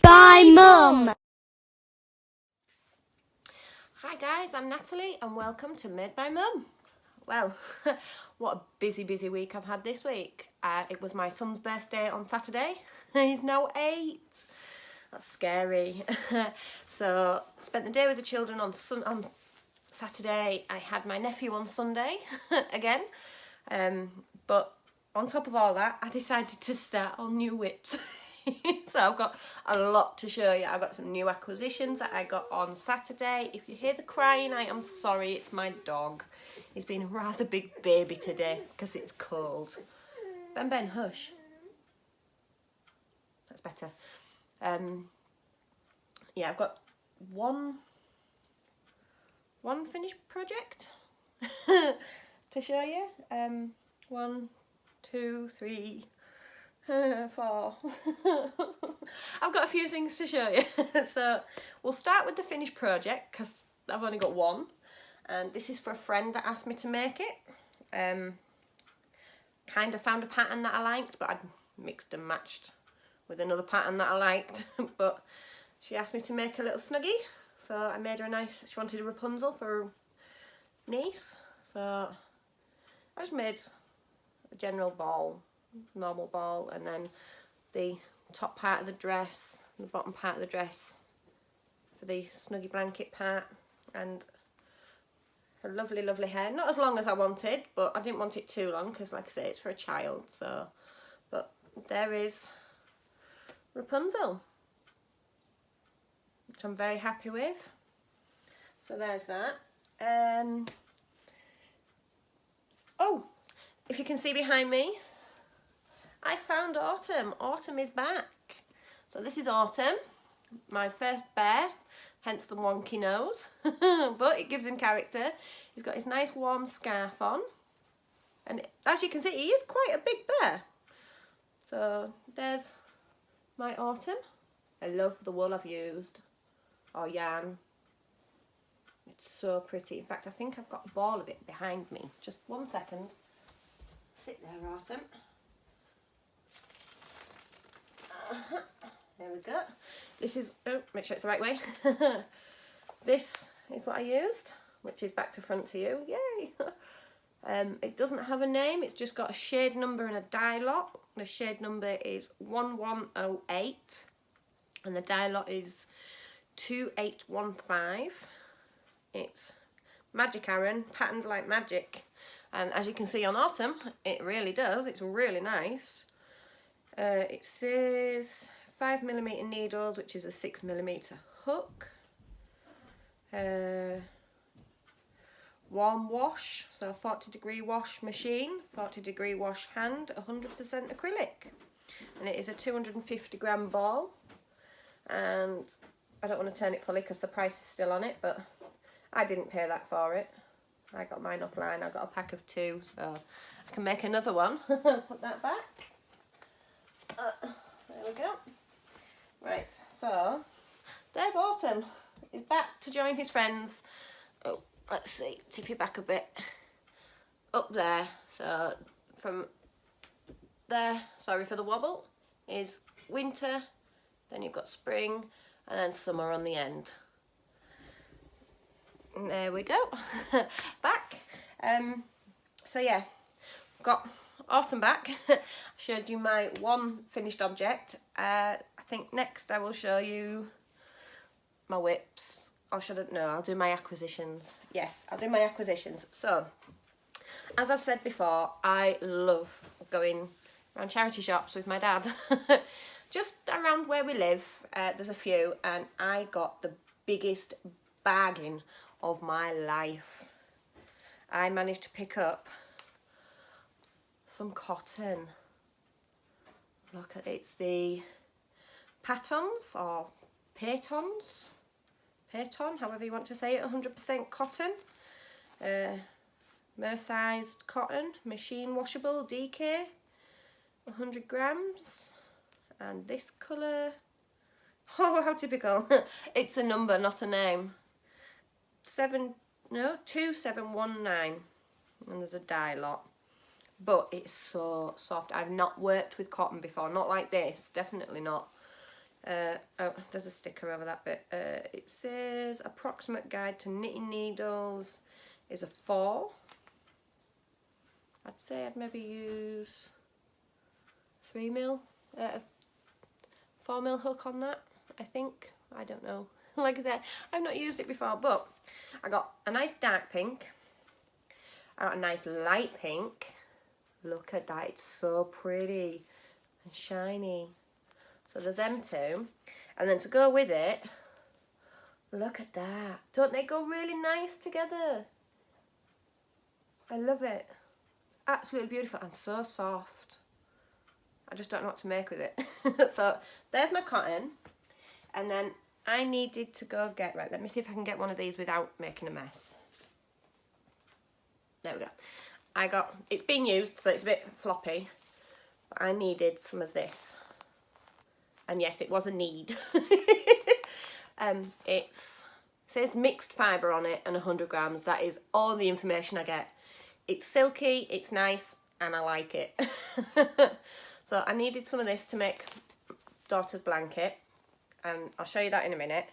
by Mum. Hi guys, I'm Natalie and welcome to Made by Mum. Well, what a busy week I've had this week. It was my son's birthday on Saturday. He's now 8. That's scary. So spent the day with the children on Saturday. I had my nephew on Sunday again. But on top of all that, I decided to start on new whips. So I've got a lot to show you. I've got some new acquisitions that I got on Saturday. If you hear the crying, I am sorry, it's my dog. He's been a rather big baby today because it's cold. Ben, hush. That's better. Yeah, I've got one finished project to show you. 1, 2, 3, 4. I've got a few things to show you. So we'll start with the finished project because I've only got one, and this is for a friend that asked me to make it. Kind of found a pattern that I liked, but I'd mixed and matched with another pattern that I liked. But she asked me to make a little snuggie, so I made her a nice, she wanted a Rapunzel for her niece, so I just made a general ball, normal ball, and then the top part of the dress, the bottom part of the dress for the snuggie blanket part, and her lovely hair. Not as long as I wanted, but I didn't want it too long because, like I say, it's for a child. So, but there is Rapunzel, which I'm very happy with. So there's that. Oh, if you can see behind me, I found Autumn. Autumn is back. So this is Autumn, my first bear, hence the wonky nose. But it gives him character. He's got his nice warm scarf on. And as you can see, he is quite a big bear. So there's my Autumn. I love the wool I've used, or yarn. It's so pretty. In fact, I think I've got a ball of it behind me. Just 1 second. Sit there, Autumn. There we go. This is, oh, make sure it's the right way. This is what I used, which is back to front to you. Yay! It doesn't have a name, it's just got a shade number and a dye lot. The shade number is 1108 and the dye lot is 2815. It's Magic Aran, patterned like magic. And as you can see on Autumn, it really does. It's really nice. It says 5mm needles, which is a 6mm hook. Warm wash, so 40-degree wash machine, 40-degree wash hand, 100% acrylic. And it is a 250-gram ball. And I don't want to turn it fully because the price is still on it, but I didn't pay that for it. I got mine offline. I got a pack of 2, so I can make another one. Put that back. There we go. Right, so there's Autumn. He's back to join his friends. Oh, let's see, tip you back a bit. Up there, so from there, sorry for the wobble, is winter, then you've got spring, and then summer on the end. And there we go. Back. So yeah, got Autumn back. I showed you my one finished object. I think next I will show you my whips. Or should I? No, I'll do my acquisitions. Yes, I'll do my acquisitions. So, as I've said before, I love going around charity shops with my dad. Just around where we live, there's a few, and I got the biggest bargain of my life. I managed to pick up some cotton. Look at it's the Patons or Paytons, Payton, however you want to say it, 100% cotton, mer-sized cotton, machine washable, DK, 100 grams, and this colour, oh how typical, it's a number not a name, 2719, and there's a dye lot. But it's so soft. I've not worked with cotton before, not like this, definitely not. Oh, there's a sticker over that bit. It says approximate guide to knitting needles is a 4. I'd say I'd maybe use 3mm, 4mm hook on that, I think. I don't know. Like I said, I've not used it before, but I got a nice dark pink. I got a nice light pink. Look at that, it's so pretty and shiny. So there's them two. And then to go with it, look at that. Don't they go really nice together? I love it. Absolutely beautiful and so soft. I just don't know what to make with it. So there's my cotton. And then I needed to go get, right, let me see if I can get one of these without making a mess. There we go. I got, it's been used, so it's a bit floppy. But I needed some of this. And yes, it was a need. It says mixed fibre on it and 100 grams. That is all the information I get. It's silky, it's nice, and I like it. So I needed some of this to make daughter's blanket, and I'll show you that in a minute.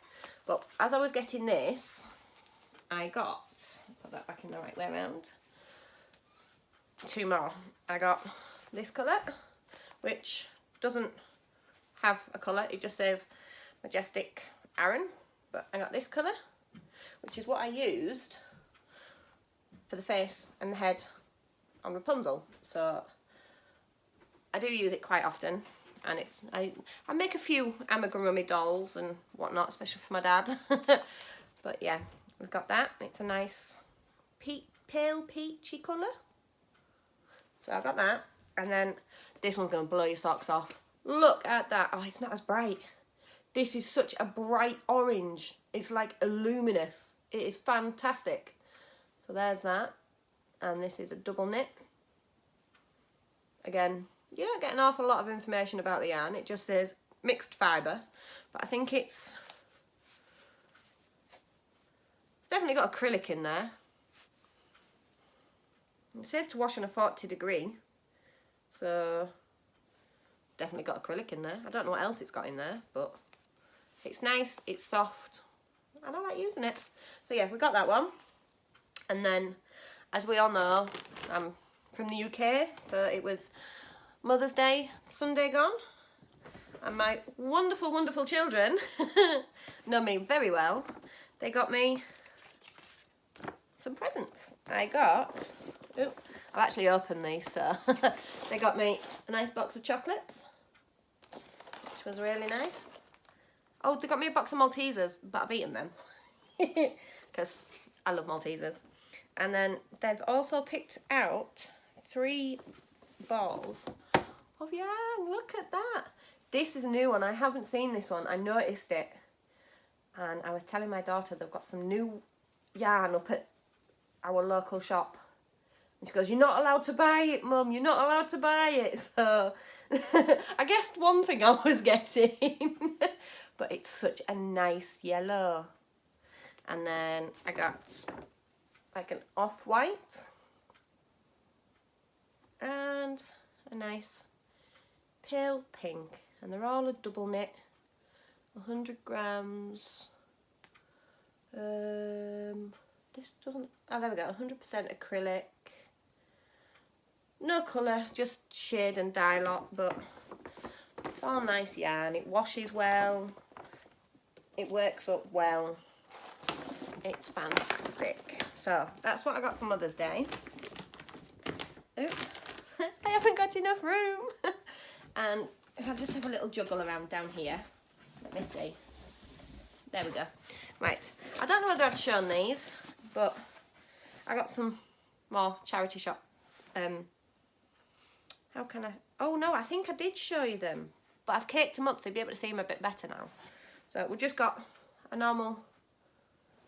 But as I was getting this, I got, put that back in the right way around, 2 more. I got this colour, which doesn't have a colour, it just says Majestic Aran, but I got this colour, which is what I used for the face and the head on Rapunzel. So I do use it quite often, and it's, I make a few amigurumi dolls and whatnot, especially for my dad. But yeah, we've got that. It's a nice pale peachy colour. So I got that, and then this one's going to blow your socks off. Look at that. Oh, it's not as bright. This is such a bright orange. It's like a luminous. It is fantastic. So there's that. And this is a double knit. Again, you don't get an awful lot of information about the yarn. It just says mixed fibre. But I think it's definitely got acrylic in there. It says to wash on a 40 degree. So definitely got acrylic in there. I don't know what else it's got in there, but it's nice, it's soft, and I like using it. So yeah, we got that one. And then, as we all know, I'm from the UK, so it was Mother's Day Sunday gone, and my wonderful, wonderful children know me very well. They got me some presents. I got, oh, I've actually opened these, so they got me a nice box of chocolates, which was really nice. Oh, they got me a box of Maltesers, but I've eaten them because I love Maltesers. And then they've also picked out 3 balls of yarn. Look at that. This is a new one. I haven't seen this one. I noticed it. And I was telling my daughter they've got some new yarn up at our local shop. And she goes, "You're not allowed to buy it, Mum. You're not allowed to buy it." So I guessed one thing I was getting. But it's such a nice yellow. And then I got like an off-white and a nice pale pink. And they're all a double knit, 100 grams. This doesn't, oh there we go, 100% acrylic. No colour, just shade and dye lot, but it's all nice yarn. It washes well, it works up well. It's fantastic. So that's what I got for Mother's Day. Oh, I haven't got enough room. And if I just have a little juggle around down here, let me see. There we go. Right, I don't know whether I've shown these, but I got some more charity shop. How can I? Oh no, I think I did show you them, but I've caked them up so you'll be able to see them a bit better now. So we've just got a normal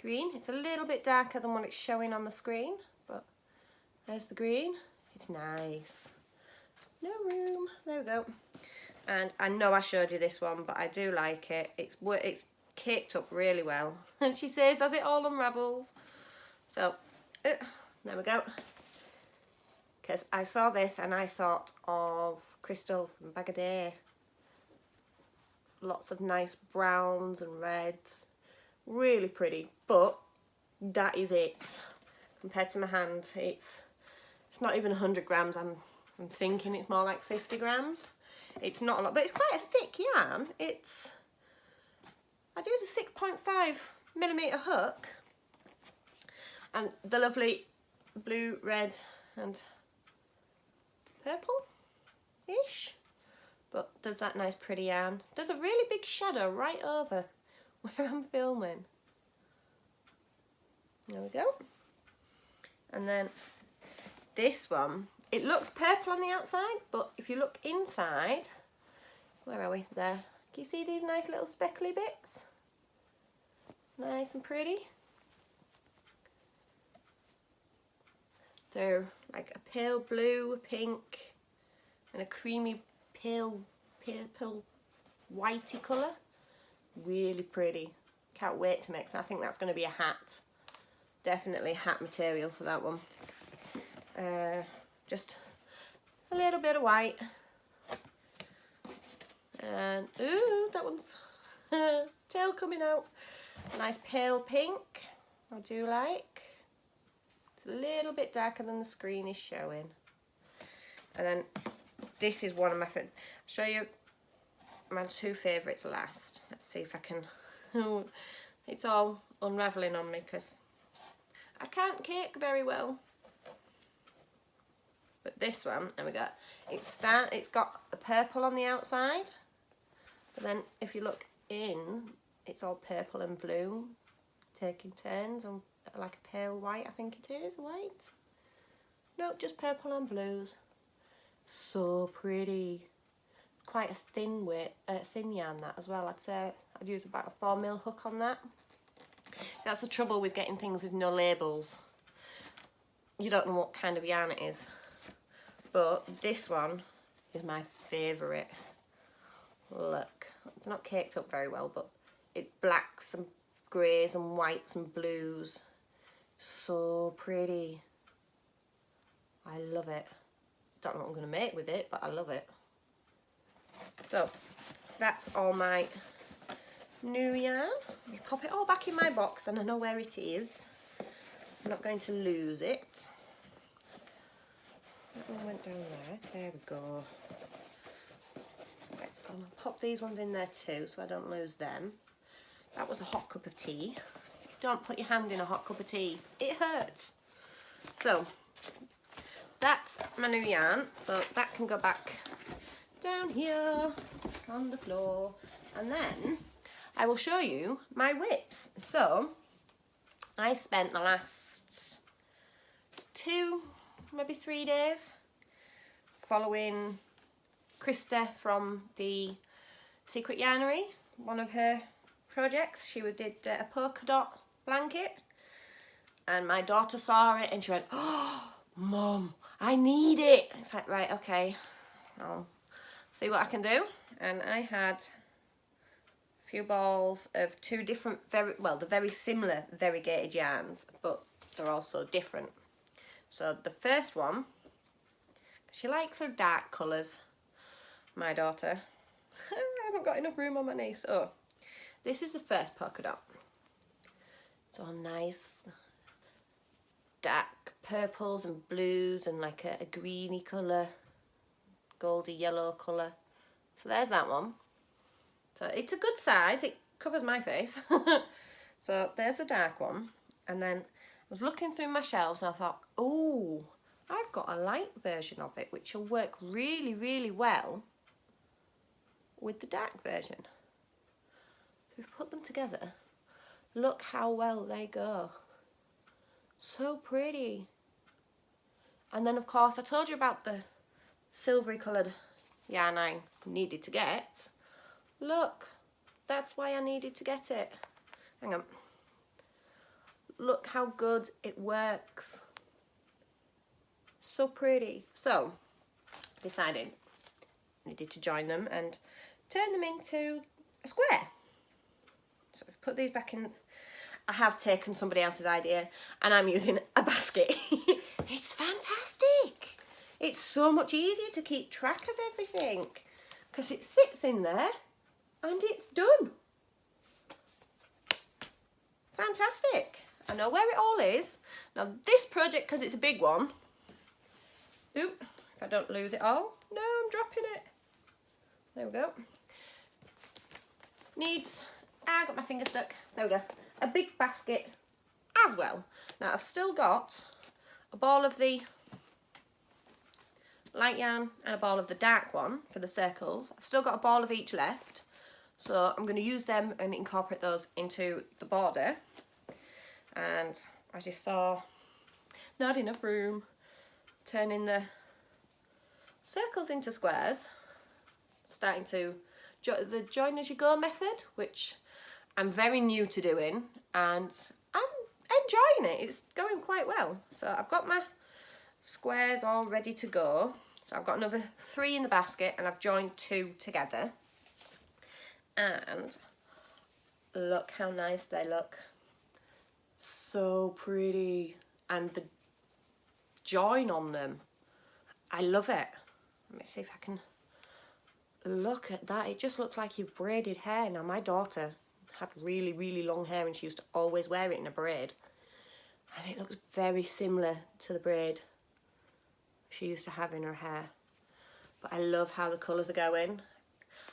green. It's a little bit darker than what it's showing on the screen, but there's the green. It's nice. No room. There we go. And I know I showed you this one, but I do like it. It's caked up really well. And she says as it all unravels. So there we go. Because I saw this and I thought of Crystal from Bag O' Day. lots of nice browns and reds. Really pretty, but that is it. Compared to my hand, it's not even 100 grams. I'm thinking it's more like 50 grams. It's not a lot, but it's quite a thick yarn. I'd use a 6.5mm hook, and the lovely blue, red and purple-ish. But there's that nice pretty yarn. There's a really big shadow right over where I'm filming. There we go. And then this one, it looks purple on the outside, but if you look inside, where are we? There. Can you see these nice little speckly bits? Nice and pretty. They're like a pale blue, a pink, and a creamy pale purple whitey colour. Really pretty. Can't wait to mix. I think that's going to be a hat. Definitely hat material for that one. Just a little bit of white. And ooh, that one's tail coming out. Nice pale pink. I do like. It's a little bit darker than the screen is showing. And then this is one of my favourites. I'll show you my two favourites last. Let's see if I can. It's all unravelling on me because I can't cake very well. But this one, there we go. It's got a purple on the outside, but then if you look in, it's all purple and blue, taking turns on like a pale white. I think it is white. No, just purple and blues. So pretty. It's quite a thin thin yarn that as well. I'd say I'd use about a 4mm hook on that. That's the trouble with getting things with no labels. You don't know what kind of yarn it is. But this one is my favourite. Look, it's not caked up very well, but it's blacks and greys and whites and blues. So pretty. I love it. Don't know what I'm going to make with it, but I love it. So that's all my new yarn. You pop it all back in my box, then I know where it is. I'm not going to lose it. That one went down there. There we go. Right, I'm going to pop these ones in there too so I don't lose them. That was a hot cup of tea. Don't put your hand in a hot cup of tea. It hurts. So that's my new yarn. So that can go back down here on the floor. And then I will show you my whips. So I spent the last 2, maybe 3 days following Krista from the Secret Yarnery, one of her projects. She did a polka dot blanket, and my daughter saw it and she went, "Oh, Mum, I need it." It's like, right, okay, I'll see what I can do. And I had a few balls of 2 different, they're very similar variegated yarns, but they're also different. So the first one, she likes her dark colours, my daughter. I haven't got enough room on my knee, so this is the first polka dot. It's all nice dark purples and blues and like a greeny colour, goldy yellow colour. So there's that one. So it's a good size, it covers my face. So there's the dark one. And then I was looking through my shelves and I thought, oh, I've got a light version of it which will work really, really well with the dark version. So we've put them together. Look how well they go. So pretty. And then of course I told you about the silvery coloured yarn I needed to get. Look, that's why I needed to get it. Hang on. Look how good it works. So pretty. So decided I needed to join them and turn them into a square. So I've put these back in. I have taken somebody else's idea and I'm using a basket. It's fantastic. It's so much easier to keep track of everything because it sits in there and it's done. Fantastic. I know where it all is. Now this project, because it's a big one, oop, if I don't lose it all, no, I'm dropping it. There we go. Needs, I got my finger stuck, there we go, a big basket as well. Now I've still got a ball of the light yarn and a ball of the dark one for the circles. I've still got a ball of each left, so I'm going to use them and incorporate those into the border. And as you saw, not enough room, turning the circles into squares, starting to the join as you go method, which I'm very new to doing, and I'm enjoying it. It's going quite well. So I've got my squares all ready to go. So I've got another 3 in the basket, and I've joined 2 together. And look how nice they look. So pretty. And the join on them, I love it. Let me see if I can look at that. It just looks like you've braided hair. Now my daughter had really, really long hair, and she used to always wear it in a braid, and it looks very similar to the braid she used to have in her hair. But I love how the colours are going.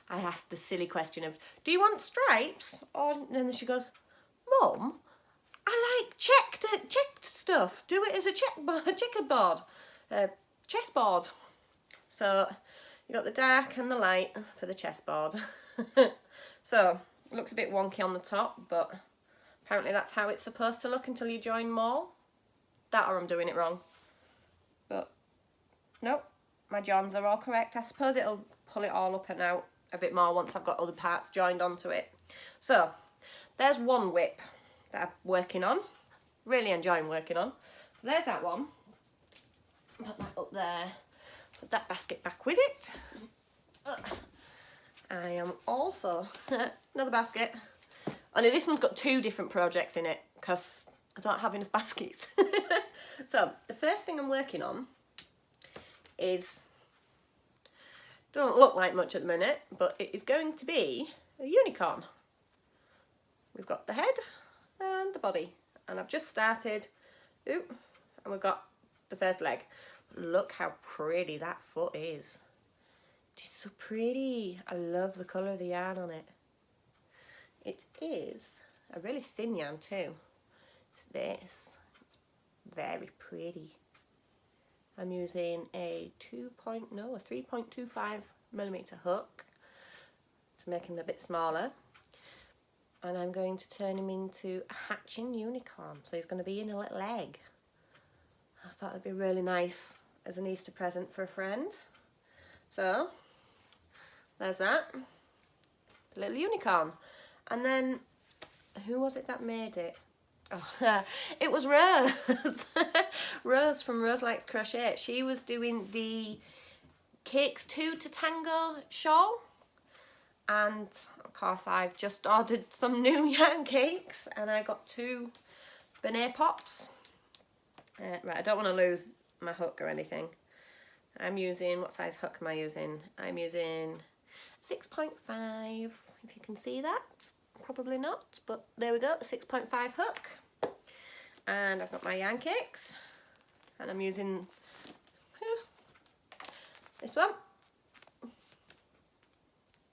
I asked the silly question of, do you want stripes? And then she goes, Mum, I like checked stuff. Do it as a checkerboard, chessboard. So you got the dark and the light for the chessboard. So it looks a bit wonky on the top, but apparently that's how it's supposed to look until you join more. That or I'm doing it wrong. But nope, my joins are all correct. I suppose it'll pull it all up and out a bit more once I've got other parts joined onto it. So there's one whip that I'm working on, really enjoying working on. So there's that one. Put that up there, put that basket back with it. I am also, another basket. Only this one's got 2 different projects in it because I don't have enough baskets. So the first thing I'm working on is, doesn't look like much at the minute, but it is going to be a unicorn. We've got the head and the body, and I've just started, and we've got the first leg. Look how pretty that foot is. It's so pretty. I love the colour of the yarn on it. It is a really thin yarn too. It's this. It's very pretty. I'm using a 3.25mm hook to make him a bit smaller. And I'm going to turn him into a hatching unicorn. So he's going to be in a little egg. I thought it'd be really nice as an Easter present for a friend. So there's that, the little unicorn. And then, who was it that made it? Oh, it was Rose. Rose from Rose Likes Crochet. She was doing the Cakes 2 to Tango shawl. And of course I've just ordered some new yarn cakes, and I got 2 Benet pops. Right, I don't want to lose my hook or anything. I'm using, what size hook am I using? I'm using 6.5, if you can see that. Probably not, but there we go, 6.5 hook. And I've got my yarn cakes, and I'm using this one.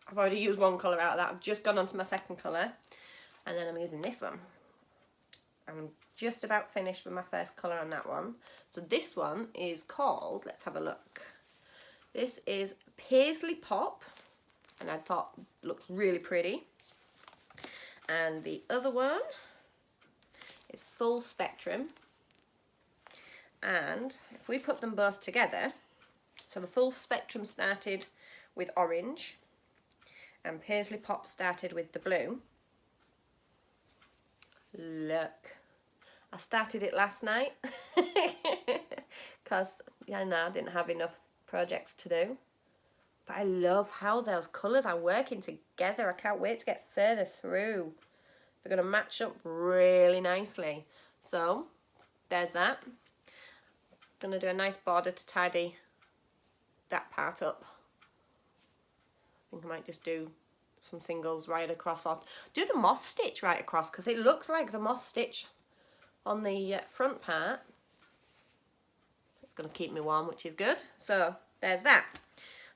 I've already used one colour out of that. I've just gone on to my second colour, and then I'm using this one. I'm just about finished with my first colour on that one. So this one is called, let's have a look. This is Paisley Pop, and I thought it looked really pretty. And the other one is Full Spectrum. And if we put them both together, so the Full Spectrum started with orange, and Paisley Pop started with the blue. Look, I started it last night because I didn't have enough projects to do. But I love how those colours are working together. I can't wait to get further through. They're going to match up really nicely. So there's that. I'm going to do a nice border to tidy that part up. I think I might just do some singles right across, or do the moss stitch right across, because it looks like the moss stitch on the front part. It's going to keep me warm, which is good. So there's that.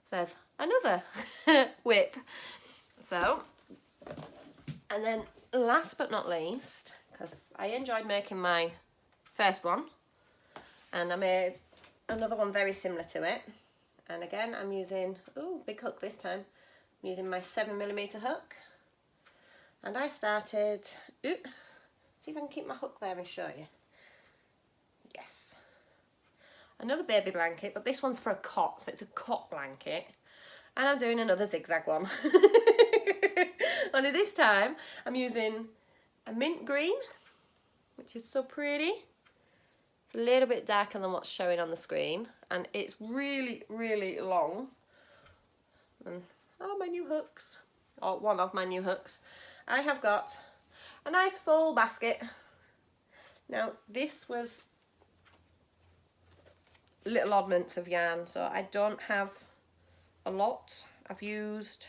So there's another whip. So, and then last but not least, because I enjoyed making my first one, and I made another one very similar to it. And again, I'm using, ooh, big hook this time. I'm using my 7mm hook. And I started, ooh, see if I can keep my hook there and show you. Yes. Another baby blanket, but this one's for a cot, so it's a cot blanket. And I'm doing another zigzag one. Only this time, I'm using a mint green, which is so pretty. It's a little bit darker than what's showing on the screen, and it's really, really long. And oh, my new hooks, or one of my new hooks. I have got a nice full basket. Now, this was little oddments of yarn, so I don't have a lot. I've used,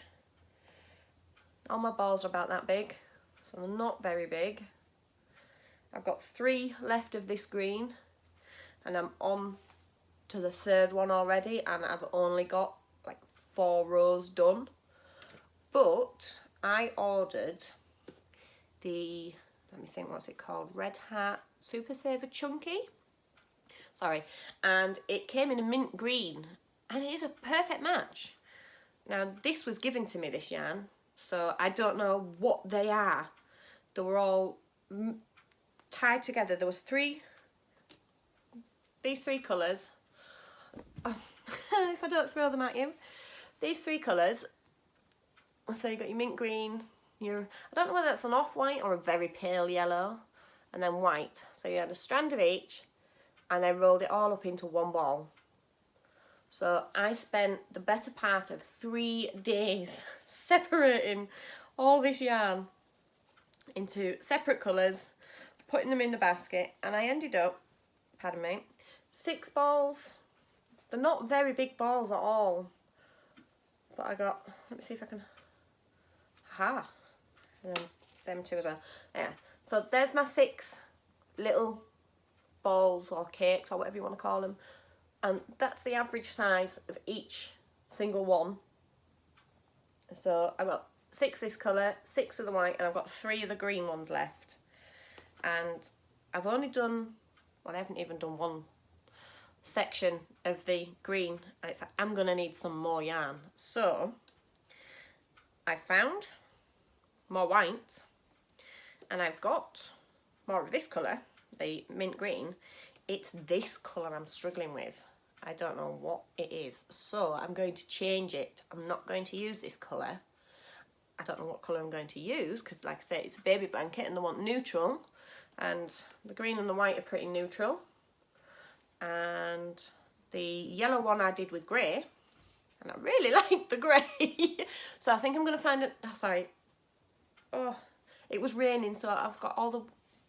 all my balls are about that big, so they're not very big. I've got 3 left of this green, and I'm on to the 3rd one already, and I've only got like 4 rows done. But I ordered the, let me think, what's it called, Red Heart Super Saver Chunky. Sorry, and it came in a mint green, and it is a perfect match. Now, this was given to me, this yarn, so I don't know what they are. They were all tied together. There was these 3 colours. Oh, if I don't throw them at you. These 3 colours. So you've got your mint green, I don't know whether that's an off-white or a very pale yellow, and then white. So you had a strand of each, and I rolled it all up into one ball. So I spent the better part of 3 days separating all this yarn into separate colours, putting them in the basket, and I ended up, pardon me, 6 balls. They're not very big balls at all, but I got, let me see if I can, aha, and then them 2 as well. Yeah, so there's my 6 little balls or cakes or whatever you want to call them, and that's the average size of each single one. So I've got 6 this colour, 6 of the white, and I've got 3 of the green ones left. And I've only done, well, I haven't even done one section of the green, and it's like, I'm gonna need some more yarn. So I found more white, and I've got more of this colour, the mint green. It's this colour I'm struggling with. I don't know what it is, so I'm going to change it. I'm not going to use this colour. I don't know what colour I'm going to use, because like I say, it's a baby blanket and they want neutral, and the green and the white are pretty neutral, and the yellow one I did with grey, and I really like the grey. So I think I'm going to find it, oh, sorry, oh, it was raining, so I've got all the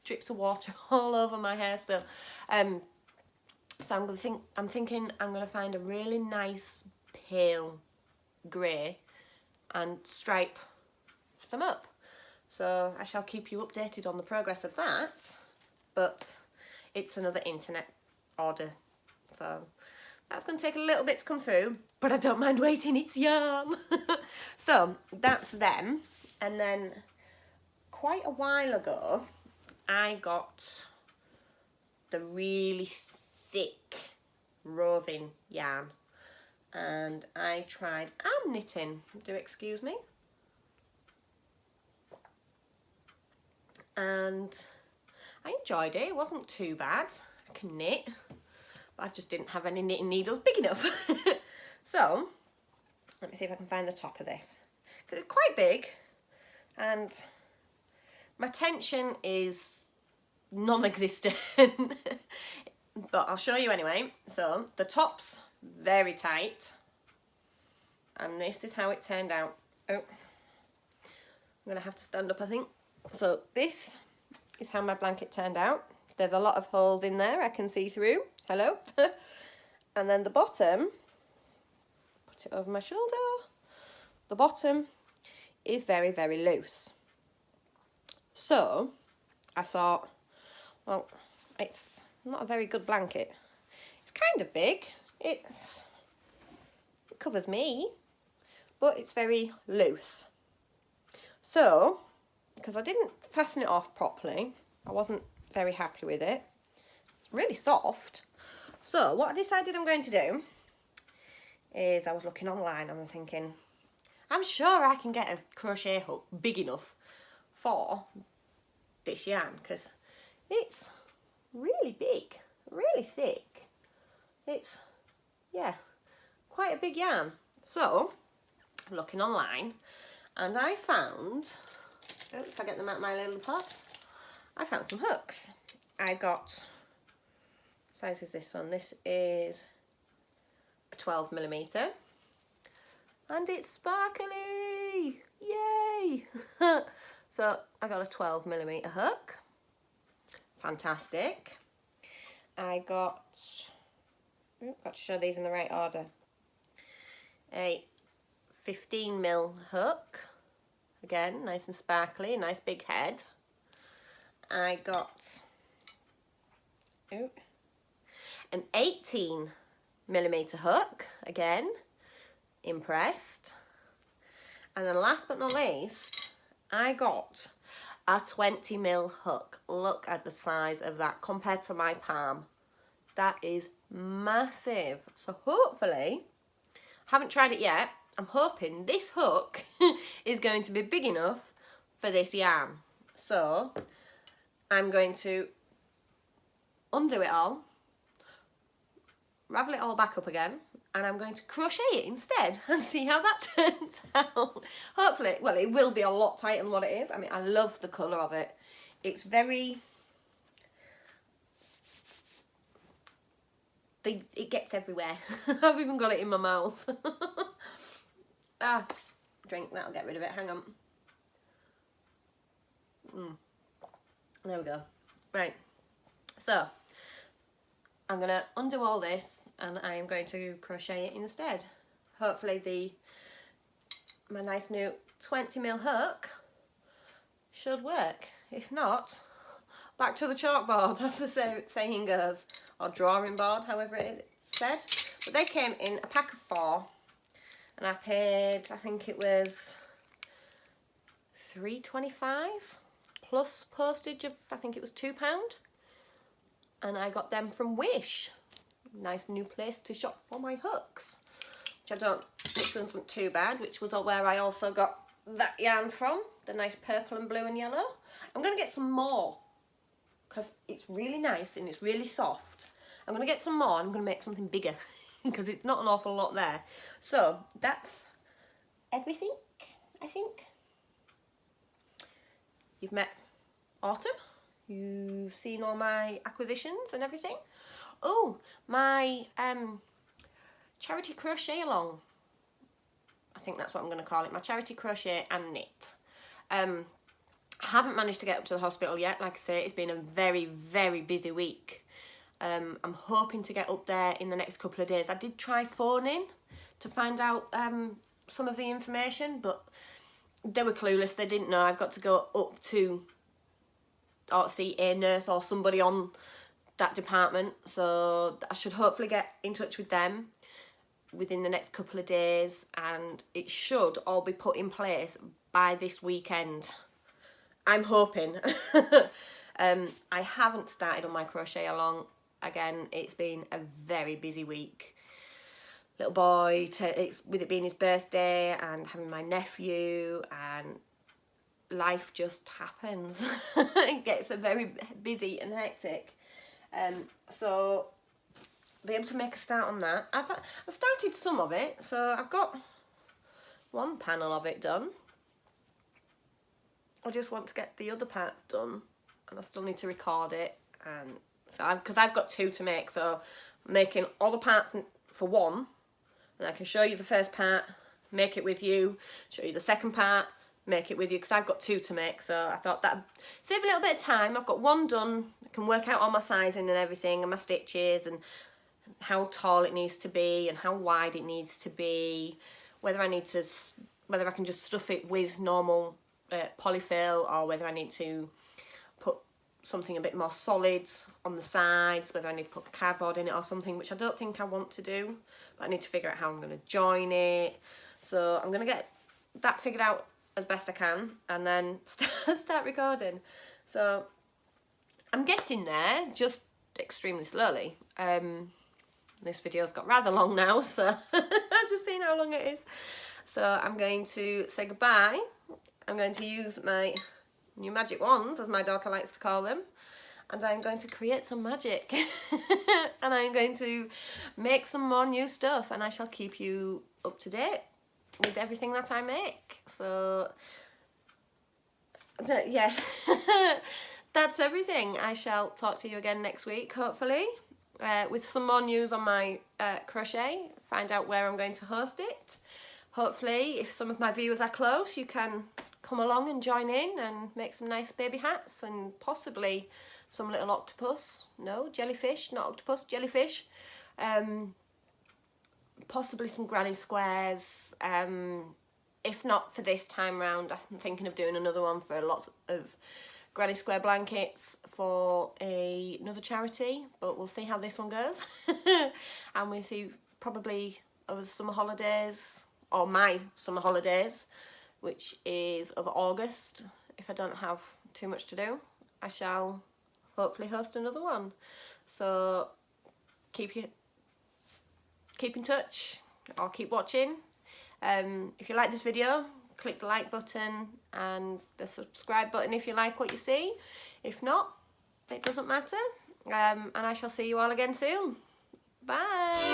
drips of water all over my hair still. So I'm thinking I'm going to find a really nice pale grey and stripe them up. So I shall keep you updated on the progress of that, but it's another internet order, so that's going to take a little bit to come through, but I don't mind waiting, it's yarn. So that's them. And then quite a while ago I got the really thick roving yarn, and I tried arm knitting, do excuse me, and I enjoyed it. It wasn't too bad. I can knit, but I just didn't have any knitting needles big enough. So let me see if I can find the top of this, because it's quite big and my tension is non-existent. But I'll show you anyway. So the top's very tight, and this is how it turned out. Oh, I'm gonna have to stand up, I think. So this is how my blanket turned out. There's a lot of holes in there I can see through. Hello. And then the bottom, put it over my shoulder. The bottom is very, very loose. So I thought, well, it's not a very good blanket. It's kind of big. It covers me, but it's very loose. So, because I didn't fasten it off properly, I wasn't very happy with it. It's really soft. So what I decided I'm going to do is, I was looking online and I'm thinking, I'm sure I can get a crochet hook big enough for this yarn, because it's really big, really thick. It's, yeah, quite a big yarn. So I'm looking online and I found, oh, if I get them out of my little pot, I found some hooks. I got, what size is this one? This is a 12mm and it's sparkly, yay! So I got a 12mm hook, fantastic. I got, got to show these in the right order, a 15mm hook, again nice and sparkly, nice big head. I got an 18mm hook, again, impressed. And then last but not least, I got a 20mm hook. Look at the size of that compared to my palm. That is massive. So hopefully, haven't tried it yet, I'm hoping this hook is going to be big enough for this yarn. So I'm going to undo it all, ravel it all back up again, and I'm going to crochet it instead and see how that turns out. Hopefully, well, it will be a lot tighter than what it is. I mean, I love the colour of it. It's very, it gets everywhere. I've even got it in my mouth. Drink, that'll get rid of it, hang on. There we go. Right, so I'm going to undo all this and I am going to crochet it instead. Hopefully my nice new 20mm hook should work. If not, back to the chalkboard, as the saying goes, or drawing board, however it's said. But they came in a pack of 4 and I paid, I think it was £3.25 plus postage of, I think it was £2. And I got them from Wish. Nice new place to shop for my hooks, which wasn't too bad, which was where I also got that yarn from, the nice purple and blue and yellow. I'm going to get some more because it's really nice and it's really soft. I'm going to get some more and I'm going to make something bigger because it's not an awful lot there. So that's everything, I think. You've met Autumn. You've seen all my acquisitions and everything. Oh, my charity crochet along. I think that's what I'm going to call it. My charity crochet and knit. I haven't managed to get up to the hospital yet. Like I say, it's been a very, very busy week. I'm hoping to get up there in the next couple of days. I did try phoning to find out some of the information, but they were clueless. They didn't know. I've got to go up to or see a nurse or somebody on that department, so I should hopefully get in touch with them within the next couple of days and it should all be put in place by this weekend. I'm hoping. I haven't started on my crochet along. Again, it's been a very busy week. Little boy, with it being his birthday and having my nephew, and life just happens. It gets very busy and hectic. So be able to make a start on that. I've started some of it, so I've got one panel of it done. I just want to get the other parts done, and I still need to record it, and so because I've got 2 to make, so I'm making all the parts for one, and I can show you the first part, make it with you, show you the second part, make it with you, because I've got 2 to make. So I thought that'd save a little bit of time. I've got one done. I can work out all my sizing and everything and my stitches and how tall it needs to be and how wide it needs to be, whether I need to whether I can just stuff it with normal polyfill, or whether I need to put something a bit more solid on the sides, whether I need to put the cardboard in it or something, which I don't think I want to do, but I need to figure out how I'm going to join it. So I'm going to get that figured out as best I can, and then start recording. So I'm getting there, just extremely slowly. This video's got rather long now, so I've just seen how long it is. So I'm going to say goodbye. I'm going to use my new magic wands, as my daughter likes to call them, and I'm going to create some magic. And I'm going to make some more new stuff, and I shall keep you up to date with everything that I make. So yeah, that's everything. I shall talk to you again next week, hopefully, with some more news on my crochet, find out where I'm going to host it. Hopefully, if some of my viewers are close, you can come along and join in and make some nice baby hats, and possibly some little octopus, no, jellyfish, not octopus, jellyfish, possibly some granny squares. If not for this time round, I'm thinking of doing another one for lots of granny square blankets for another charity, but we'll see how this one goes. And we'll see probably over the summer holidays, or my summer holidays, which is of August. If I don't have too much to do, I shall hopefully host another one. So keep in touch, or keep watching. If you like this video, click the like button and the subscribe button if you like what you see. If not, it doesn't matter. And I shall see you all again soon. Bye.